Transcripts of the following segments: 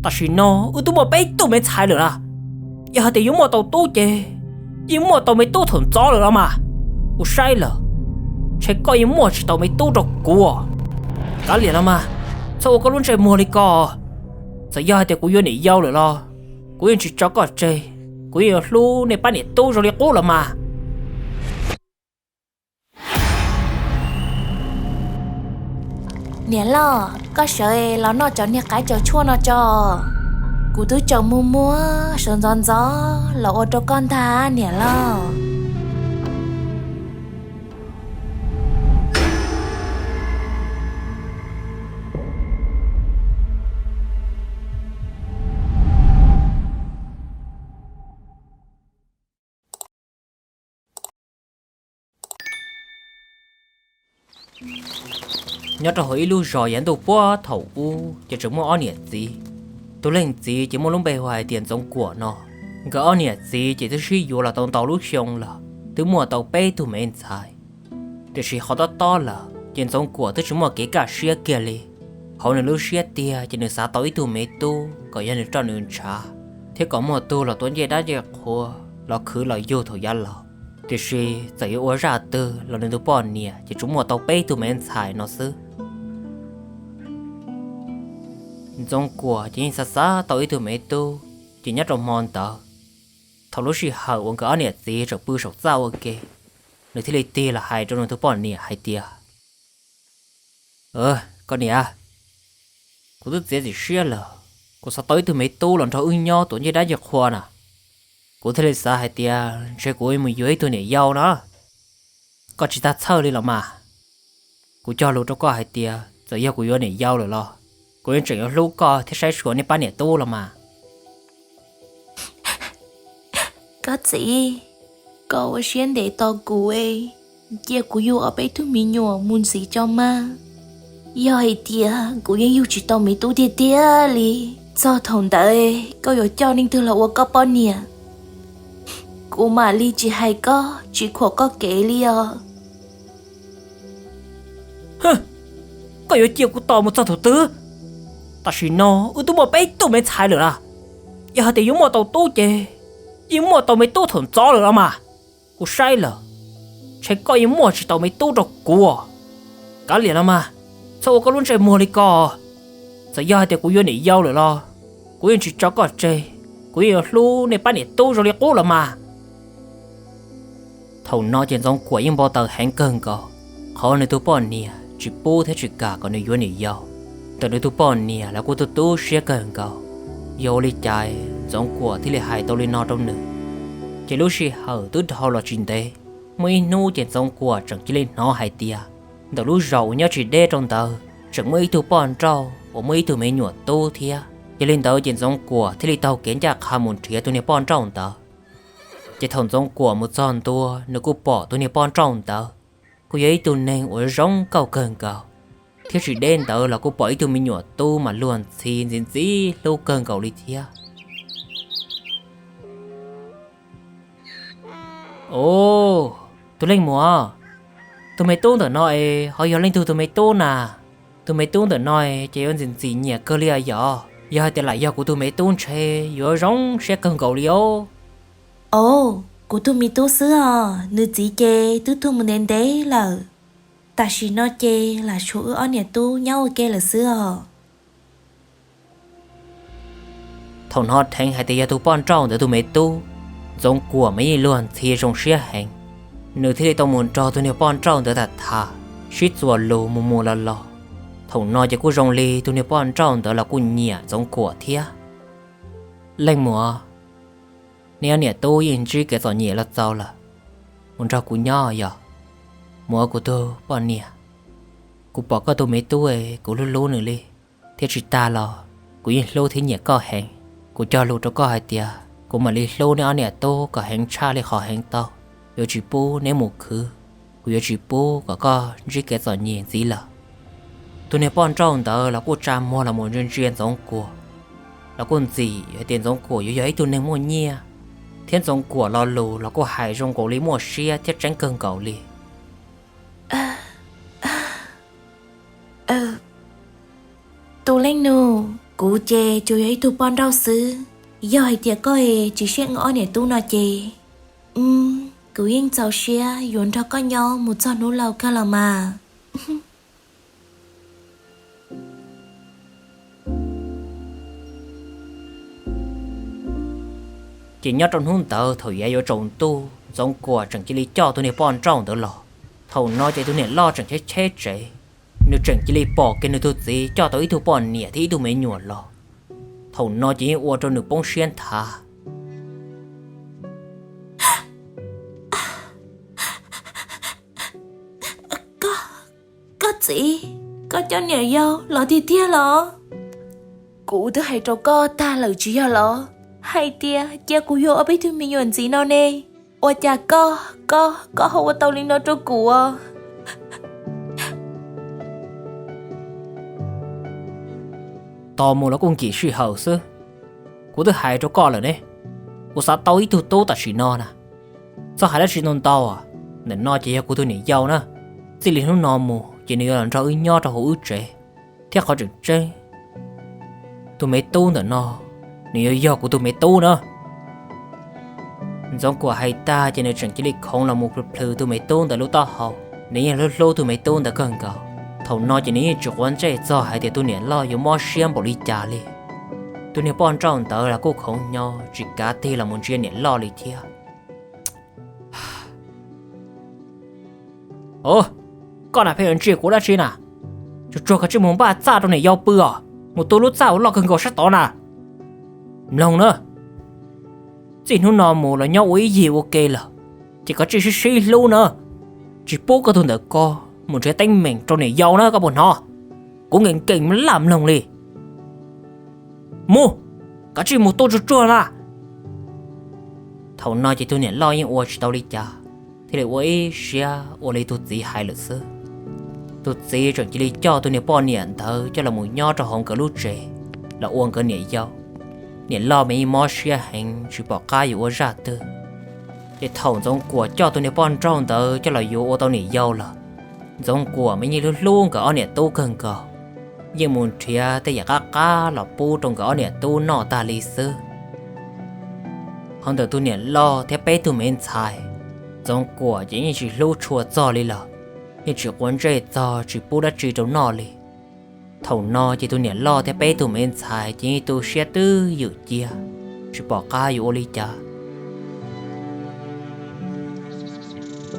但是呢，我都冇俾都没踩了啦，以后得有冇到多嘅，有冇到没多同早了嘛，我晒了，才搞有冇是到没多着过，搞连了嘛，在我个轮在摸里个，在以后得我有你要了咯，我要去找个这，我要路你把你兜着里过了嘛。Nè lo, có sợ lo nó cho nè cái cho chua nó cho. Cụ tôi cho mua mua, sơn giòn gió, lo ô cho con tha nè lo. Nhớ cho hỏi lưu rồi dẫn đồ qua thầu u chỉ chúng mua ăn nhiệt gì tôi lên gì chỉ mua lông bề hoài tiền giống của nó cái ăn nhiệt gì chỉ tôi sử dụng là tàu lúc xong là tôi mua tàu bay tôi mới xài để sử họ to là tiền giống của tôi chúng mua cái cả xe kia đi họ nên lúc xe tia chỉ nên xả tối tôi mới tu có dân được cho nên trả thế có một tu là tuấn dây đã dẹp khô là khứ là vô thời gian là để sử giải ủa ra từ là nên tôi bỏ nè chỉ chúng mua tàu bay tôi mới xài nó xứ giống của chỉ xa tới từ mấy tu chỉ nhắc trong mòn tờ thầu lúc gì hở uống cái này gì rồi bự sọc dao ok nơi thì lấy tia là hai trong thứ bọn nè hai tia con nè cô tôi dễ gì xia là cô sao tới từ mấy tu làm cho ưng nho tụi như đã giật khoa nè cô thấy lấy xa hai tia sẽ cô em dưới tôi nè giàu nó có chỉ ta chơi đi là mà cô cho luôn cho có hai tia giờ giờ cô dưới nè giàu rồi lo cô yên chừng lúc co thì sai sửa nên bán nhẹ tu là mà Có gì? Cậu ở xuyên để tao cụ ấy Giờ cụ yêu ở bấy thứ mì nhùa muốn gì cho mà Giờ hay tìa cụ yên yêu chỉ tao mấy tu tìa tìa li Do thòng đợi cậu yêu cho nên thư là ua có bao nè Cụ mà li chỉ hay có chỉ khổ có kể li à có yêu chiều của tao một sao thủ tư但是呢，我都冇俾都没踩了啦，以后得有冇到多嘅，有冇到没多同早了嘛，我晒了，才搞有冇是到没多着过，搞连了嘛，在我个轮在摸里个，在以后得我有你要了咯，我要去找个这，我要路你把你兜着里过了嘛，头脑见种果因包到很更高，好你都包你，只包他只嘎个你有你要。từ nơi tôi bỏ nè là cô tôi sẽ cần cầu yêu đi chạy giống của thì lại hại tôi lên nó trong nữa chỉ lúc khi hở tôi thao là chuyện đấy mới nu chuyện giống của chẳng chỉ lên nó hại tia từ lúc giàu nhớ chỉ đê trong tờ chẳng mấy tôi bỏ trâu và mấy tôi mới nhuận tôi thia chỉ lên tờ chuyện giống của thì lại tàu kiến chạc hà muốn chia tôi nè bỏ trong tờ chỉ thằng giống của một giòn tôi nếu cô bỏ tôi nè bỏ trong tờ cô ấy tôi nên ở giống cầu cần cầu thiếu chỉ đen tờ là cô bỏ tụi mình nhỏ tu mà luôn xin gì lâu cần cầu đi thia ồ tôi lên mùa tôi mấy tu tờ nói họ giờ lên tôi mấy tu nè tôi mấy tu tờ nói chỉ ăn gì nhẹ cơ lia giờ giờ thì lại giờ của tôi mấy tu chơi giờ giống sẽ cần cầu đi ô Ồ, cụ tôi mi tu sữa à, nữ chỉ chê tu tu mình đến đấy là Ta chỉ nó chê là chỗ ở nhà tu nhau kê là xưa thằng họ thành hai tay tu quan trọng để tu mấy tu giống của mấy luôn thì trong xe hành nếu thì tao muốn cho tôi nhiều quan trọng để đặt thà suýt chùa lù mù là lo thằng nó chỉ có rong ly tôi nhiều quan trọng để là cô nhẹ giống của thia lên mùa nếu nhà tu yên chỉ cái giỏ nhẹ là sao là muốn cho cô nhỏ giờ mua của tôi bỏ nè cô bỏ có tôi mấy tuổi cô luôn luôn nữa đi thế chỉ ta lo cô yên lâu thế nhẹ có hẹn cô cho luôn cho có hai tia cô mà đi lâu nữa nè tôi có hẹn cha đi khỏi hẹn tao giờ chỉ bố nếu một khứ cô giờ chỉ bố có chỉ cái giỏ nhẹ gì là tôi nè bọn trong đó là cô cha mua là một nhân viên giống của là con gì tiền giống của giờ ấy tôi nên mua nhia thiên giống của lo lù là cô hải trong cổ lý mua xe thiết tránh cơn cầu li Tu lên nụ Cú chê chú ấy thu bọn rau sư. Do hay tiệt có hề chỉ sẽ ngõ nè tu nó chê. Cú yên cháu xe dồn ra có nhau một cho nụ lâu ca là mà. Chỉ nhớ trong hôn tờ thổi ai vô trồng tu giống của chẳng chỉ lý cho tôi này bọn trong tờ lò thầu nói cho tôi này lo chẳng chết chết chế nếu chẳng chỉ lý bỏ cái nơi tôi gì cho tôi ít thu bọn nhẹ thì ít thu mấy nhuận lò thầu nói chỉ ua cho nước bông xuyên thả Có gì? Có cho nhẹ dâu lọ thì tia lọ. Cụ thứ hay trâu co ta lời chỉ lọ. Hay tia cha cụ vô ở bên thứ mình nhuận gì nó nè. Ôi cha có hầu tàu linh nó trâu cụ à. tò mò là cũng chỉ suy hậu sư cụ thứ hai trâu co rồi đấy cụ sao tao ít thu tô ta chỉ nó nè sao hai là chỉ non tao à nên nó chỉ cụ thứ này giàu nè chỉ liền nó nò mù chỉ nên làm cho ư nho cho hữu trẻ thiết khó chừng chơi tôi mấy tu nữa nó nếu do của tôi mấy tu nữa giống của hai ta cho nên chẳng chỉ lịch không là một thứ tôi mấy tu tại lúc ta học nếu như lâu tôi mấy tu đã cần cầu thầu nó chỉ nên chủ quan chơi do hai thì tôi nhớ lo yếu mò xiêm bỏ đi trả li tôi nhớ bọn trong tớ là cô không nhau chỉ cá thì là muốn chuyện nhớ lo li thiệt ồ con là phải ăn chuyện của đã chi nè cho cái chuyện muốn ba cha trong này giao bự à một tôi lúc sao lo cần gọi sát to nè lòng nữa chỉ nó nằm mù là nhau ý gì ok là chỉ có chỉ xí luôn nữa chỉ bố cái thằng đó co một trái tanh mình trong này giao nữa các bọn họ cũng nghề kinh mới làm lòng đi mua cái chuyện một tôi chua là thầu nói chỉ tôi nhận lo những ua chỉ tao đi cha thì lại ua xia ua lấy tôi gì hay là sơ tôi gì chẳng chỉ đi cho tôi nhận bọn nhận thơ cho là một nho cho hồng cái lúc trẻ là uống cái nhảy dâu nhảy lo mấy món xia hành chỉ bỏ cái ua ra từ để thầu giống của cho tôi nhận bọn trong tờ cho là ua tao nhảy dâu là giống của mấy như luôn cả nhảy tu cần cờ nhưng muốn thia tới giả cá là pu trong cái nhảy tu nọ ta lý sơ hơn từ tôi nhảy lo theo bé tôi men xài giống của chỉ chỉ lưu chùa cho đi là nhưng chỉ quan trọng cho chỉ pu đã chỉ trong nọ đi thầu nọ chỉ tôi nhảy lo theo bé tôi men xài chỉ tôi sẽ tư dự chia chỉ bỏ cá dự oli cha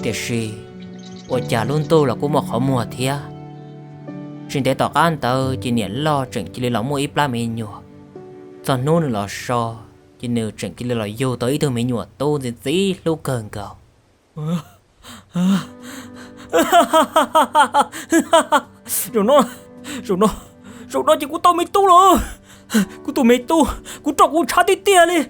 tiếc gì ôi cha luôn tôi là cũng một khó mua thia chuyện để tỏ ăn tờ chỉ nhảy lo chẳng chỉ lấy lòng mua ít la mì nhựa cho nôn là so chỉ nếu chẳng chỉ lấy vô tới tôi mới nhựa tô gì gì lúc cần cầu rồi nó chỉ của tôi mấy tu rồi của tôi mấy tu của trọc của cha tí tiền đi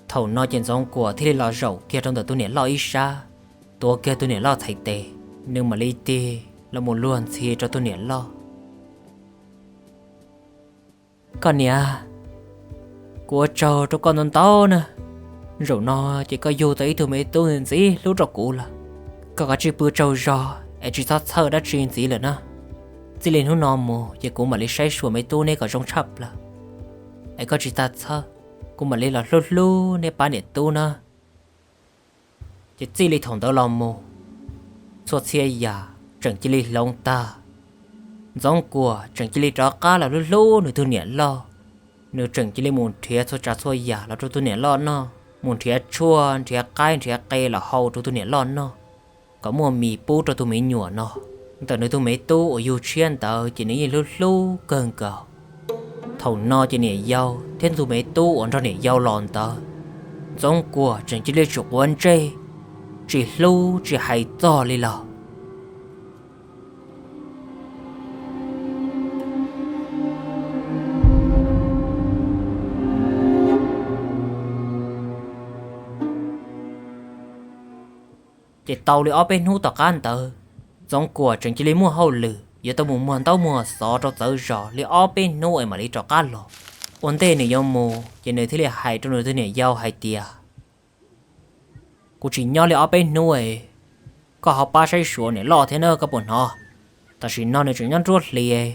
thầu nói chuyện giống của thì lo rầu kia trong đời tôi nhớ lo ít xa tôi kia tôi nhớ lo thầy tệ nhưng mà lý tì là một luôn thì cho tôi nhớ lo con nhà của trò cho con non to nè rồi nó chỉ có vô tới từ mấy tôi nên gì lúc trò cũ là có cái chỉ bữa trâu rò em chỉ sát thơ đã truyền gì là nó chỉ liền hôm nọ mù chỉ cũng mà lấy say sủa mấy tôi này có trong chập là em có chỉ sát thơ cũng mà lấy là lút lút này bán điện tu nè chỉ lấy thòng tao lòng mù suốt xe già chẳng chỉ lấy lòng ta giống của chẳng chỉ lấy trò cá là lút lút nữa tôi nhện lo nếu chẳng chỉ lấy muốn thiệt cho trả cho già là cho tôi nhện lo nó muốn thiệt chua thiệt cay là hậu cho tôi nhện lo nó có mua mì bút cho tôi mấy nhựa nó từ nơi tôi mấy tu ở yêu chuyên tờ chỉ nên lút lút cơn cờ thầu no chỉ nể dâu thiên tôi mấy tu ở trong nể dâu lòn tờ giống của chẳng chỉ lấy chụp quân chê chỉ lưu chỉ hay to lên lò chỉ tàu đi ở bên hú tàu can tờ giống của chẳng chỉ lấy mua hậu lử giờ tao muốn tao mua sò cho tớ rõ li ở bên nuôi mà lấy cho cá lò ổn tên này giống mù chỉ nơi thế là hay trong nơi thế này giàu hay tiệt cô chỉ nhau li ở bên nuôi có họ ba say sủa này lo thế nữa các bọn họ ta chỉ nói này chuyện nhân ruột lì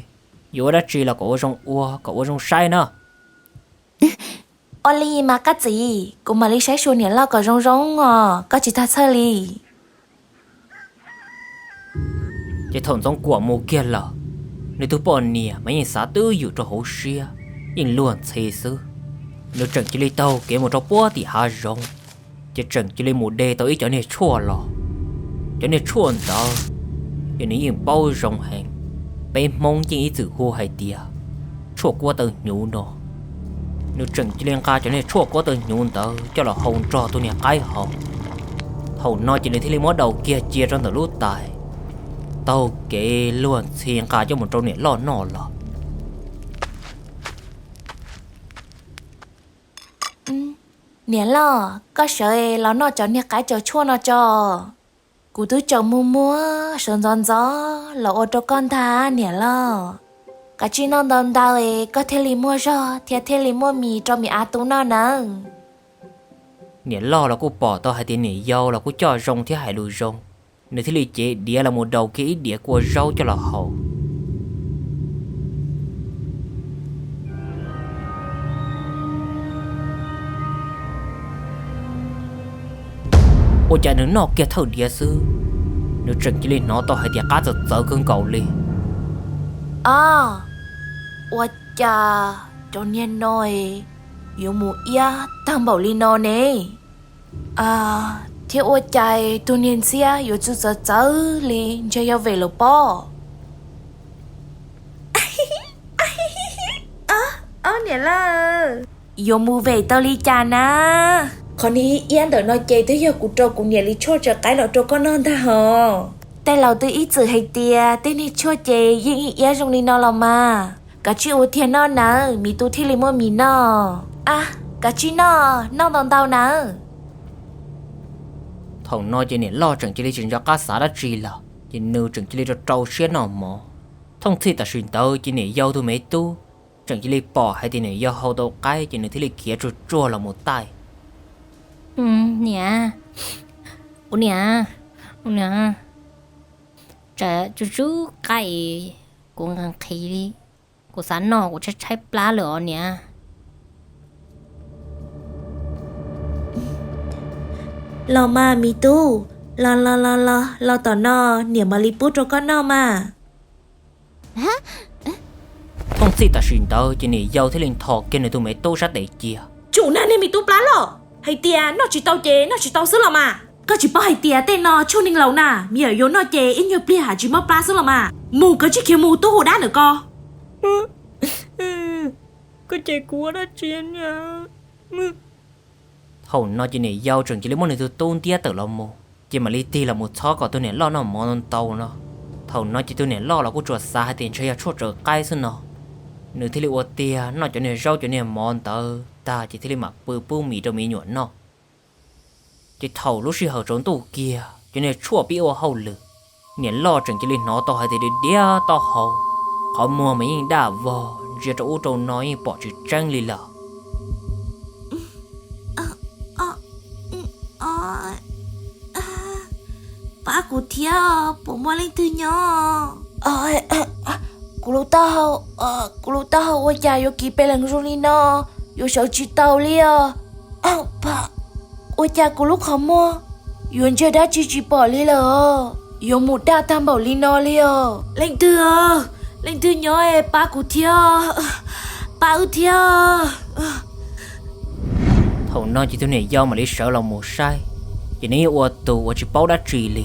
dù đã chỉ là cổ trong ua cổ trong say nữa Oli mà cái gì cũng mà đi sai số này lo có rong rong có chỉ ta chơi li chỉ thằng trong quả mù kia là nếu tụi bọn nè mấy người xã tưอยู่cho hậu xia in luôn thế sư nếu chẳng chỉ lấy tàu kế một trò búa thì hà rong chỉ chẳng chỉ lấy một đề tàu ít cho nên chua lò cho nên chua tao cho nên yên bao rong hàng bên mong chỉ ít tự hô hay tia chua qua từ nhũ nó nếu chẳng chỉ liên ca cho nên chua qua từ nhũ tao cho là hồng trò tôi nè cái hồng hồng nói chỉ lấy thì lấy món đầu kia chia trong từ lúc tài tao kể luôn thiên cả cho một trâu nè lo nọ lò nè lo có sợ lo nó cho nè cái cho chua nó cho cụ tôi cho mua sơn giòn gió là ô tô con tha nè lo cả chị non đầm đào có thể li mua rồi thì thể li mua mì cho mì á tú nó nè nè lo là cô bỏ tao hai tiền nè dâu là cô cho rong thì hai đùi rong nếu thì lý chế đĩa là một đầu cái đĩa của rau cho là hậu ôi cha nó nọ kia thâu đĩa sư nếu chẳng chỉ lên nó tao hay đĩa cá giật giật cơn cầu li ôi cha cho nên nói yêu mù ia tam bảo li nó nè thế ôi chạy tôi nên xia yêu chú giờ cháu li cho yêu về lộc bò nè là yêu mù về tao li cha na còn đi yên đợi nói chơi tới giờ cụ trâu cụ nhẹ li cho cái lọ trâu con non ta hả tay lầu tôi ít chữ hay tia tên này cho chơi yên yên trong li nó là mà cả chị ô thiên nó nè mi tu thi li mua mi nó cả chị nó đồng tao nè thằng nói chỉ nè lo chẳng chỉ lấy chuyện cho cá xã đã trì là chỉ nêu chẳng chỉ lấy cho trâu xé nào mỏ thông thi ta xuyên tao chỉ nè dâu tôi mấy tu chẳng chỉ lấy bỏ hay thì nè dâu hậu đầu cái chỉ nè thì lấy kia cho chua là một tay nè trẻ chú cái cũng ngang khí đi của sáng nọ của chắc trái lá lửa nè lo mà mi tu lo tỏ no niệm mà li put cho con no mà thông thi ta xuyên tao chỉ nè dâu thì lên thọ kia nè tôi mấy tu sát để chia chủ nan nên mi tu plá lo hay tia nó chỉ tao chế nó chỉ tao sứ lo mà có chỉ bao hay tia tên nó chu ninh lâu nà mi ở vô nó chế in nhiều plia hả chỉ mất plá sứ lo mà mù có chỉ kia mù tu hồ đá nữa co có chế cua đã chiến nha hầu nó chỉ nè dâu chẳng chỉ lấy món này tôi tôn tia tự lo mù chỉ mà li ti là một thọ có tôi nè lo nó món tàu nó thầu nó chỉ tôi nè lo là cô chuột xa hay tiền chơi chuột trở cay xưa nó nếu thì liệu tia nó cho nên rau cho nên món tờ ta chỉ thấy mặc bự mì cho mì nhuận nó chỉ thầu lúc xí hở trốn tủ kia cho nên chua bị ô hậu lử nhện lo chẳng chỉ lên nó to hay thì đĩa to hậu họ mua mấy những đá vò giờ cho ô tô nói bỏ chữ trăng lì lợ ba cụ thia bộ mua lên từ nhỏ cụ lô tao ôi cha yo kì bê lần rồi đi nó yo sợ chị tao lia ba ôi cha cụ lúc không mua yo chưa đã chị bỏ lia lờ yo một đa tam bảo li nó lia lên từ nhỏ ba cụ thia ba ư thia thầu nó chỉ tôi này do mà đi sợ lòng một sai chỉ nếu ô tô chỉ bao đã trì lì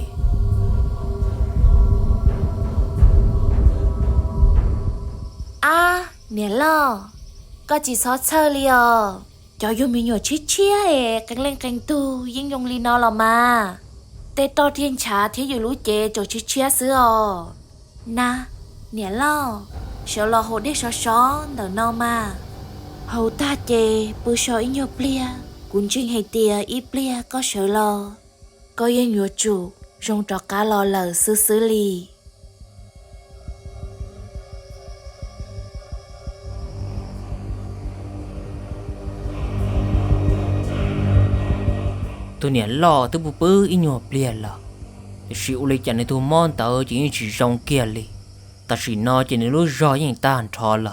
nè lo có chỉ sót chơi li cho yo mi nhỏ chia cánh lên cánh tu yên dùng li nó là mà tê to thiên trà thế yo lú chè cho chia xưa na nè lo sợ lo hồ đế xó đỡ no mà hầu ta chè bữa sợ ít nhiều plia cuốn chuyên hay tia ít plia có sợ lo có yên nhỏ chủ rong trò cá lo lờ xứ lì tôi nè lo tôi bự ít nhỏ bia là thì sự lấy chả nên tu món tao chỉ rong kia li ta chỉ nói chỉ nên lúc rõ những ta ăn trò là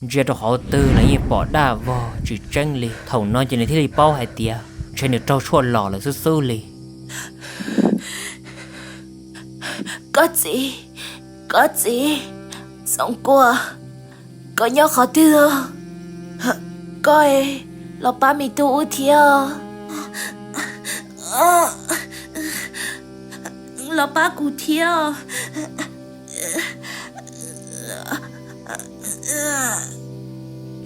giờ đó họ tư là như bỏ đa vào chỉ tranh li thầu nói chỉ nên thế li bao hai tia trên được trâu chua lò là sư li có gì sống qua có nhớ khó tư coi lo ba mi tu thiêu lo ba cụ thiêu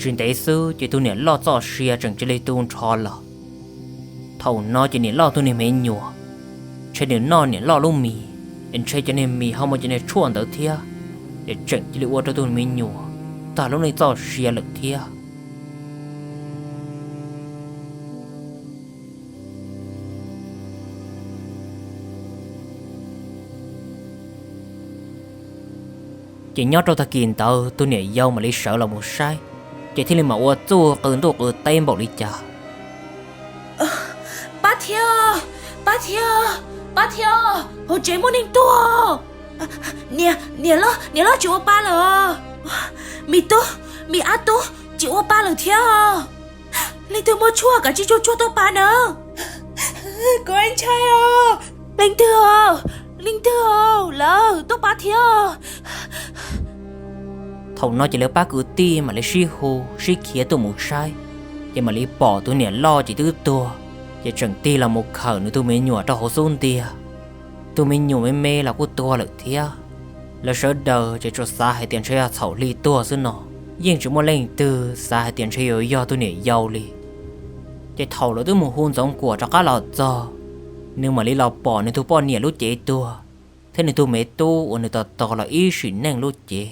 chuyện đấy sư chỉ tôi nè lo cho xia chẳng chỉ lấy tuôn trò là thầu nói chỉ nè lo tôi nè mấy nhua trên nè nó nè lo luôn mì anh chơi cho nên mì không mà cho nên chuồn tới thia để chẳng chỉ lấy uất cho tôi mấy nhua ta lúc này cho xia lực thia chỉ nhớ trong thời kỳ tao tôi nể dâu mà lấy sợ là một sai chỉ thì lên mà uất chua cơn tôi ở tên bảo đi chả ba thiêu hồ chế muốn ninh tua nè lo chịu ba lờ mi á tu chịu ba lờ thiêu linh tư mua chua cả chi chua tôi ba nữa có anh trai à linh tư lờ tôi ba thiêu thầu nói chỉ lấy ba cứ ti mà lấy xí hồ xí khía tôi một sai chỉ mà lấy bỏ tôi nè lo chỉ thứ tua chỉ chẳng ti là một khẩu nữa tôi mới nhủa cho hồ xuân tia tôi mới nhủa mê là của tua lực thia là sợ đời chỉ cho xa hay tiền chơi thầu li tua xứ nọ nhưng chỉ muốn lên từ xa hay tiền chơi ở do tôi nè giàu li chỉ thầu là tôi một hôn giống của cho các lọt do nhưng mà lấy lọt bỏ nên tôi bỏ nè lúc chế tua thế nên tôi mới tu ở nơi tỏ là ý sự năng lúc chế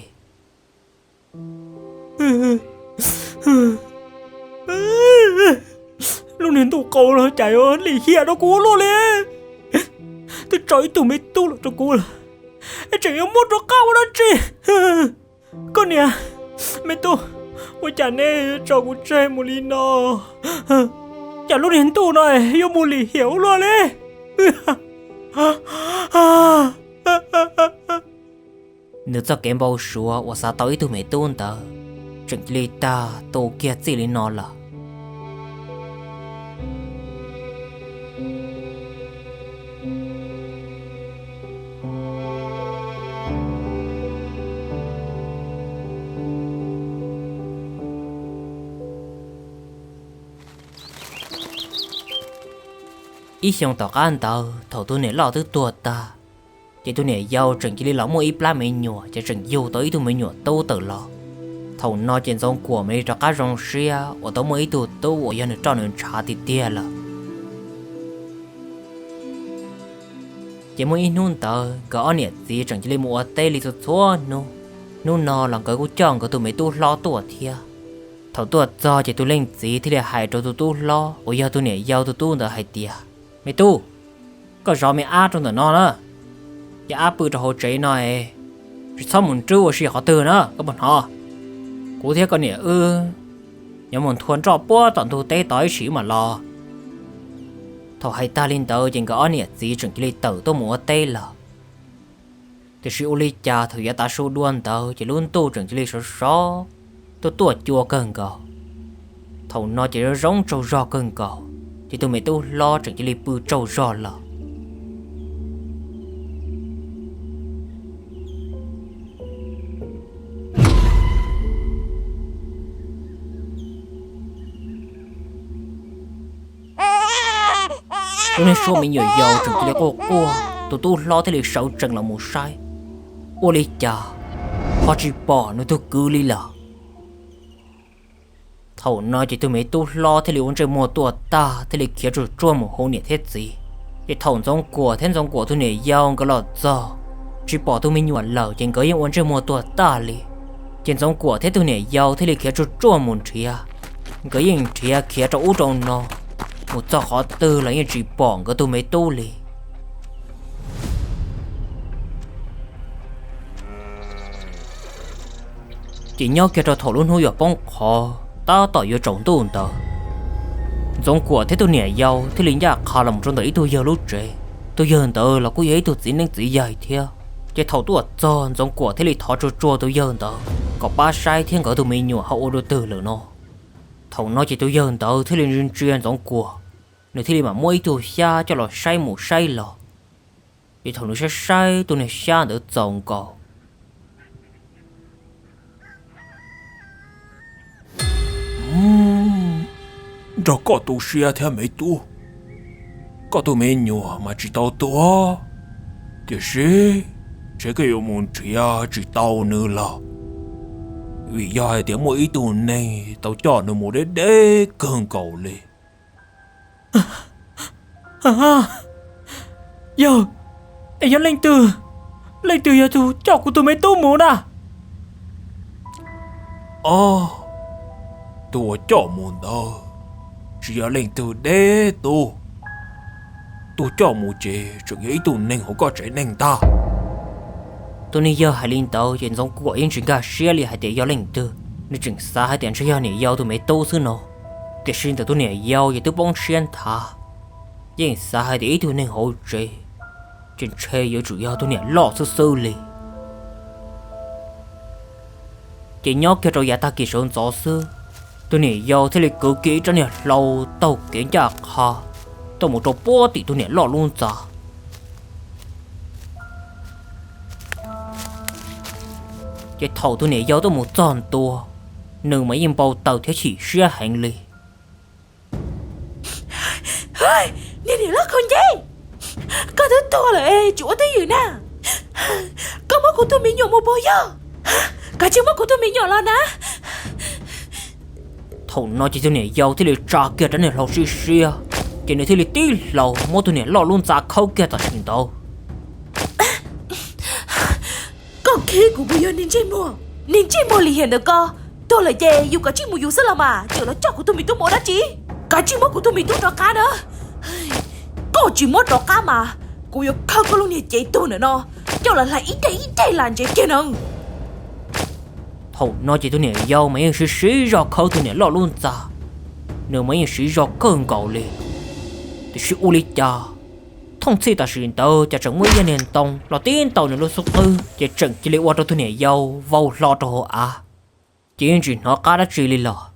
lúc nên tụi cô là chạy ơi lì khía đó cú luôn đi tôi trời tụi mấy tu là cho cú là chẳng có một nó cao đó chị con nè mấy tu ôi chả nè cho cú chơi một ly nó chả lúc nên tu này yêu một lì hiểu luôn đi nếu cho kém bao số và sao tới tụi mấy tu tờ chẳng lì ta tổ kia chỉ lì nó là ít xong tao ăn tao thầu tôi nể lo tới tuột ta chỉ tôi nể giàu chẳng chỉ lấy lỏng một ít lá mấy nhựa chỉ chẳng yêu tới tôi mấy nhựa tô tự lo thầu nó trên giống của mấy cho cá rong xia ở tôi mấy tụ tô ở dân cho nên trả thì tia là chỉ mỗi nôn tao có nè gì chẳng chỉ lấy một tê li tôi thua nu nó làm cái cú chọn của tôi mấy tu lo tuột thia thầu tuột do chỉ tôi lên gì thì là hại cho tôi tu lo ở giờ tôi nể giàu tôi tu được hại tia mày tu có rõ mày á trong tờ nó nữa và á bự cho họ chế này sao muốn trừ ở họ từ nữa các bạn họ cụ thể con nè nhưng muốn thuần cho bố toàn thu tế tới chỉ mà lo thầu hay ta lên tờ trên cái nè gì chẳng chỉ tờ tôi mua tế là thì sự li cha thử ta số đuôn tờ chỉ luôn tu chẳng chỉ số tôi tuột chua cần cầu thầu nó chỉ giống trâu rò cần cầu thì tôi mới tu lo chẳng chỉ lấy bự trâu rò là tôi nên số mình nhiều giàu chẳng chỉ lấy cô tôi tu lo thế lấy sầu chẳng là một sai ô lấy cha họ chỉ bỏ nó tôi cứ đi là thầu nói chỉ tôi mấy tu lo thế liệu chơi mua tua ta thế liệu kia rồi chua một hồ nè thế gì cái thầu giống của thiên giống của tôi nè giàu cái lọt giò chỉ bỏ tôi mình nhuận lẩu trên cái những chơi mua tua ta li trên giống của thế tôi nè giàu thế liệu kia rồi chua một chia cái những chia kia cho u trong nó một cho họ tư là những chỉ bỏ cái tôi mấy tu li chỉ nhau kia cho thầu luôn hôi ở bông khó ta tỏ vô trọng tu tờ giống của thế tôi nè giàu thế lính nhà khá làm trong đấy tôi giờ lúc trẻ tôi giờ tớ là cô ấy tôi chỉ nên chỉ dạy theo cái thầu tôi tròn giống của thế li thọ chua tôi giờ tớ có ba sai thiên ở tôi mình nhủ hậu đôi từ lửa nó thầu nó chỉ tôi giờ tớ thế li chuyên giống của nếu thế li mà mỗi tôi xa cho là sai một sai lò thì thầu nó sẽ sai tôi này xa đỡ trồng cỏ rồi có tôi xe theo mấy tôi có tôi mấy nhỏ mà chỉ tao tôi thì sẽ cái yêu muốn chỉ tao nữa là vì giờ thì mỗi tuần này tao cho nó một đế cơn cầu lên giờ em lên từ giờ tôi cho của tôi mấy tôi muốn à tôi cho muốn đâu chỉ lên từ đế tôi cho một chế rồi nghĩ tuần này không có trẻ nên ta tôi này giờ hay lên tàu hiện giống của yên chuyện cả xe li hay để giờ lên từ nếu chừng xa hay tiền sẽ giờ này giờ tôi mấy tôi xưa nó cái xin từ tôi này giờ vậy tôi bông xuyên thà nhưng xa hay để tôi này hỗ trợ trên xe giờ chủ yếu tôi này lo sơ li chỉ nhóc kia rồi giờ ta kỳ sơn gió xưa tôi này giờ thế là cứ kỹ cho này lâu tàu kiến chạc ha tao một trò bó thì tôi này lo luôn ra cái thầu tôi này giờ tôi một tròn tua nương mấy em bao tàu thế chỉ xe hành lý hơi nè nè lắc con dây có thứ to là chúa tới gì nè có mất của tôi bị nhổ một bôi giờ cả chiếc mất của tôi bị nhổ lo nè thầu nói chỉ tôi này giờ thế là trả kia cho này lâu xí cái này thì là tí lâu mỗi tôi này lo luôn ra khâu kia ta xin đâu con kia của bây giờ nên chơi mua liền được co tôi là gì dù cả chiếc mua dù sao là mà chờ nó chọc của tôi mình tôi mua đó chị cả chiếc mất của tôi mình tôi cho cá nữa có chỉ mất cho cá mà cô yêu không có luôn nhiệt chạy tôi nữa nó cho là lại ít đây làm gì kia nè thầu nói chỉ tôi này giờ mấy anh xí ra khâu tôi này lo luôn ra nếu mấy anh xí ra cơn cầu liền thì sự u lý cha thông sĩ ta xin tao cho chẳng mấy gia nền tông là tiên tàu này luôn sốt tư chỉ chẳng chỉ lấy qua cho tôi này giàu vào lo cho họ à chỉ chuyện nó cá đã chỉ lên lò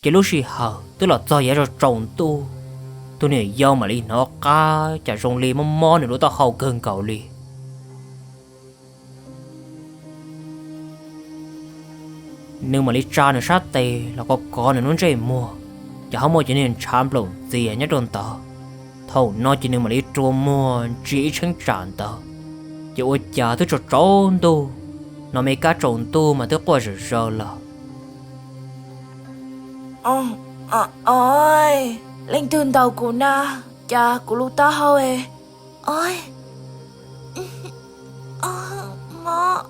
cái lúc gì hở tức là do vậy rồi trồng tôi này do mà đi nó cá chả rong li mò này nó tao hậu cơn cầu li nếu mà đi cha này sát tê là có này nó chạy mua chả không mua cho nên chạm lồng gì nhá đồn tao thầu nói chỉ nên mà đi trộm mua chỉ chẳng tràn tao chỉ ôi chả tôi cho trốn tu nó mấy cá trộn tu mà tôi qua rồi là ôi lên tương đầu của na cha của lúc ta hơi ôi mọ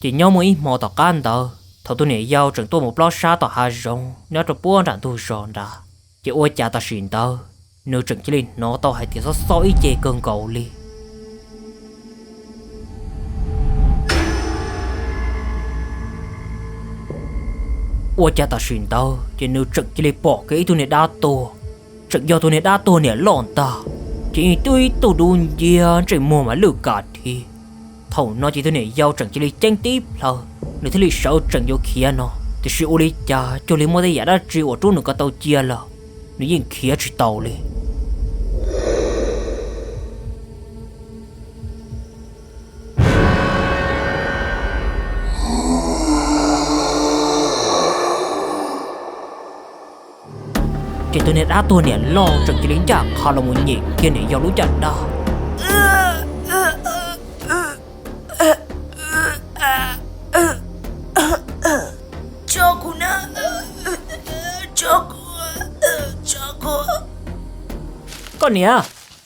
chỉ nhau mới mò tỏ can tờ thầu tôi này giao chẳng tôi một lót xa tỏ hà rong nếu cho buôn đạn tôi ròn đã chỉ ôi cha ta xin tờ nếu chẳng chỉ lên nó tao hay thì sao ý chê cơn cầu li ôi cha ta xin tờ chỉ nếu chẳng chỉ lên bỏ cái tôi này đa tô chẳng do tôi này đa tô này lòn ta chỉ tôi đun gì chỉ mua mà lừa cả thì thầu nó chỉ tôi này giao chẳng chỉ lấy tranh tiếp là nếu thế li sợ chẳng vô kia nó thì sự ô li cha cho lấy mua đây giả đã chịu ở chỗ nữa cái tàu chia là nếu yên kia chỉ tàu đi chỉ tôi này đã tôi này lo chẳng chỉ lấy chả khá là muốn nhỉ kia này giao lũ chặt đó con nè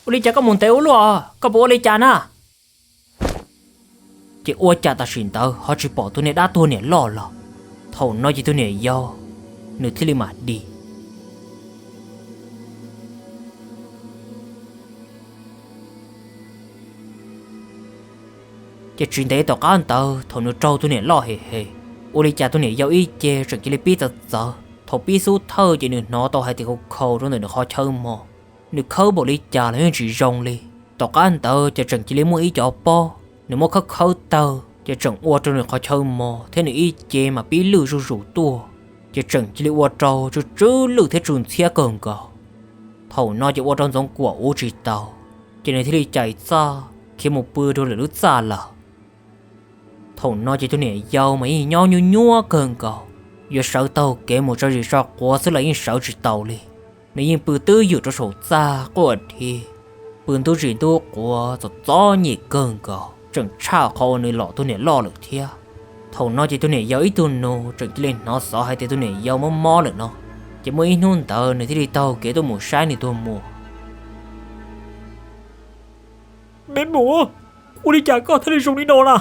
ô lý cha có muốn téo luôn có bố lý cha na chỉ ô cha ta xin tao họ chỉ bỏ tôi nè đã tôi nè lo thầu nói chỉ tôi nè do nửa thế mà đi chỉ chuyện đấy tao ăn tao thầu nửa trâu tôi nè lo hề ô lý cha tôi nè do ý chê rồi chỉ lấy biết tao giờ thầu biết số thơ chỉ nửa nó tao hay thì khâu rồi nửa khó chơi mò nửa khâu bộ lý cha là chỉ rong li tao ăn tao chỉ chẳng chỉ lấy mua ý cho po nửa mua khâu tao chỉ chẳng ô cho nửa khó chơi mò thế nửa ý chê mà biết lừa rủ tua chỉ chẳng chỉ lấy ô trâu cho chứ lừa thế trùn xe cần cờ thầu nói chỉ ô trâu giống của ô chỉ tao chỉ này thì chạy xa khi một bữa rồi lướt xa là thầu nói chỉ tôi nè giàu mà ý nhau như nhua cần cờ giờ sợ tàu kể một trò gì sao quá sẽ là in sợ chỉ tàu đi nếu như bữa tư dự cho sổ xa của thì bữa tôi chỉ tôi của rồi gió nhẹ cần cờ chẳng cha khó nơi lọ tôi nè lo được thia thầu nói chỉ tôi nè giàu ít tôi nô chẳng chỉ lên nó sợ hay tôi nè giàu mò mò được nó chỉ mới nôn tờ này thì đi tàu kể tôi mua sai này tôi mua đến mùa u đi chả có thể đi dùng đi đâu là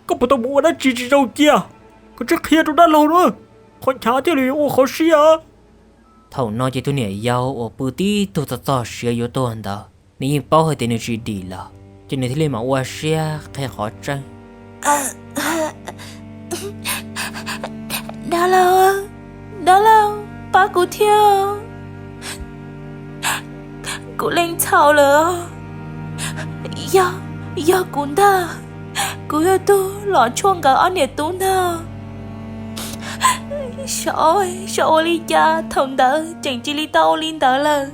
có một tàu mùa đã chỉ đâu kia có chiếc kia trong đã lâu nữa con chả thì liệu u khó xí à thầu nói chỉ tôi nè giàu ở bữa tí tôi cho xia yếu tôi anh đó nếu như bao hơi tiền chỉ đi là cho nên thì lên mà u xia khai khó trăng đã lâu ba cụ theo cụ lên chào lỡ do cụ ta cụ yêu tôi lọ chuông cả anh này tôi ta sợ lý cha thông đỡ chẳng chỉ lý tao linh tớ là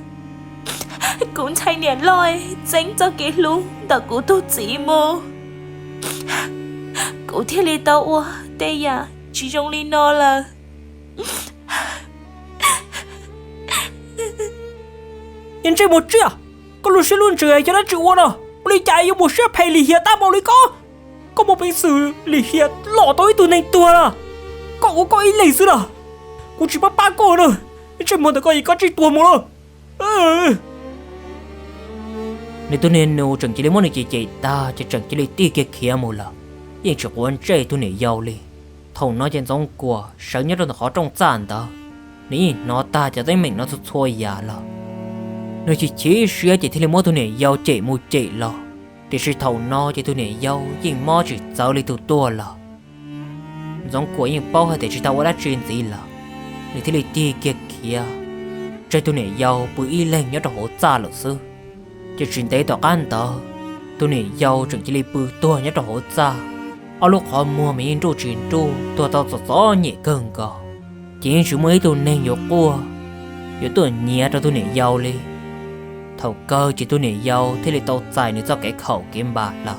cũng thay nè lôi tránh cho cái lũ tao cụ tôi chỉ mô cụ thiết lý tao ua tê ya chỉ trong lý nó là nhân chơi một chia con luôn sẽ luôn chơi cho nó chịu đâu lý chạy yêu một chiếc hay lì hiệt ta bảo lý có một bệnh sử lì hiệt lọ tối từ này tua à cậu có ý lấy sự à cô chỉ bắt ba cô rồi chơi một cái gì có chỉ tua một rồi nếu tôi nên nô chẳng chỉ lấy món này chị ta chỉ chẳng chỉ lấy tia kia kia một lần nhưng chỉ muốn chơi tôi này giàu li thầu nói trên giống của sáng nhất là khó trong chán đó nếu nó ta chỉ thấy mình nó thua già là nếu chỉ sửa chỉ thấy món tôi này giàu chạy một chạy là thì sự thầu nó chỉ tôi này giàu nhưng mò chỉ giàu li từ tua là giống của những bao hay để chỉ tao đã truyền gì là nếu thấy lấy tia kia chơi tôi này giàu bự y lên nhớ đồ hỗ trợ là sư chỉ chuyện đấy tao ăn tao tôi này giàu chẳng chỉ lấy bự tua nhớ đồ hỗ trợ ở lúc họ mua mấy đồ chuyện đồ tôi tao rõ nhẹ cần cả chỉ chỉ mấy tôi nên nhớ qua nhớ tôi nhẹ cho tôi này giàu đi thầu cơ chỉ tôi này giàu thế là tao xài nữa cho cái khẩu kiếm bạc là